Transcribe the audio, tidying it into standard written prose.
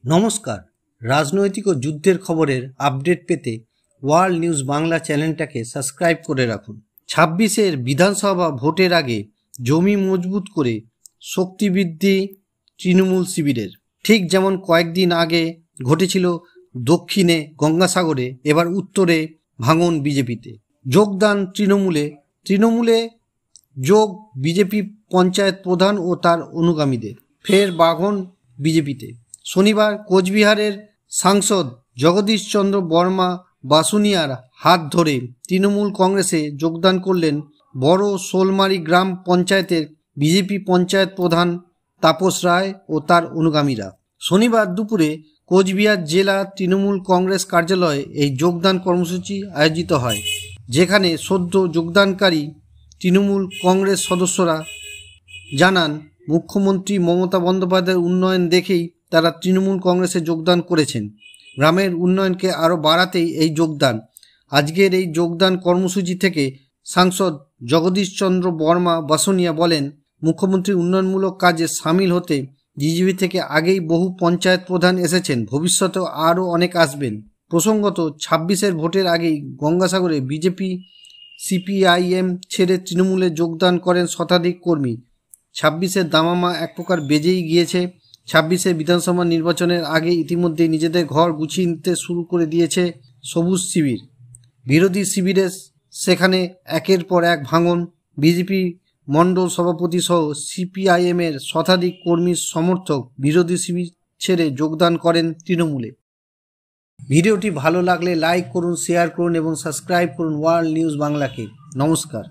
নমস্কার। রাজনৈতিক ও যুদ্ধের খবরের আপডেট পেতে ওয়ার্ল্ড নিউজ বাংলা চ্যানেলটাকে সাবস্ক্রাইব করে রাখুন। ২৬-এর বিধানসভা ভোটের আগে জমি মজবুত করে শক্তি বৃদ্ধি তৃণমূল শিবিরের। ঠিক যেমন কয়েকদিন আগে ঘটেছিল দক্ষিণে গঙ্গাসাগরে, এবার উত্তরে ভাঙন বিজেপিতে। যোগদান তৃণমূলে যোগ বিজেপি পঞ্চায়েত প্রধান ও তার অনুগামীদের। ফের ভাঙন বিজেপিতে। শনিবার কোচবিহারের সাংসদ জগদীশ চন্দ্র বর্মা বাসুনিয়ার হাত ধরে তৃণমূল কংগ্রেসে যোগদান করলেন বড় শোলমারি গ্রাম পঞ্চায়েতের বিজেপি পঞ্চায়েত প্রধান তাপস রায় ও তার অনুগামীরা। শনিবার দুপুরে কোচবিহার জেলা তৃণমূল কংগ্রেস কার্যালয়ে এই যোগদান কর্মসূচি আয়োজিত হয়, যেখানে সদ্য যোগদানকারী তৃণমূল কংগ্রেস সদস্যরা জানান, মুখ্যমন্ত্রী মমতা বন্দ্যোপাধ্যায়ের উন্নয়ন দেখেই তারা তৃণমূল কংগ্রেসে যোগদান করেছেন। গ্রামের উন্নয়নকে আরও বাড়াতেই এই যোগদান। আজকের এই যোগদান কর্মসূচি থেকে সাংসদ জগদীশ চন্দ্র বর্মা বাসুনিয়া বলেন, মুখ্যমন্ত্রীর উন্নয়নমূলক কাজে সামিল হতে বিজেপি থেকে আগেই বহু পঞ্চায়েত প্রধান এসেছেন, ভবিষ্যতেও আরও অনেক আসবেন। প্রসঙ্গত, ২৬-এর ভোটের আগেই গঙ্গাসাগরে বিজেপি সিপিআইএম ছেড়ে তৃণমূলে যোগদান করেন শতাধিক কর্মী। ২৬-এর দামামা এক প্রকার বেজেই গিয়েছে। ২৬-এর বিধানসভা নির্বাচনের আগে ইতিমধ্যেই নিজেদের ঘর গুছিয়ে নিতে শুরু করে দিয়েছে সবুজ শিবির। বিরোধী শিবিরে সেখানে একের পর এক ভাঙন। বিজেপি মণ্ডল সভাপতি সহ সিপিআইএমের শতাধিক কর্মীর সমর্থক বিরোধী শিবির ছেড়ে যোগদান করেন তৃণমূলে। ভিডিওটি ভালো লাগলে লাইক করুন, শেয়ার করুন এবং সাবস্ক্রাইব করুন ওয়ার্ল্ড নিউজ বাংলাকে। নমস্কার।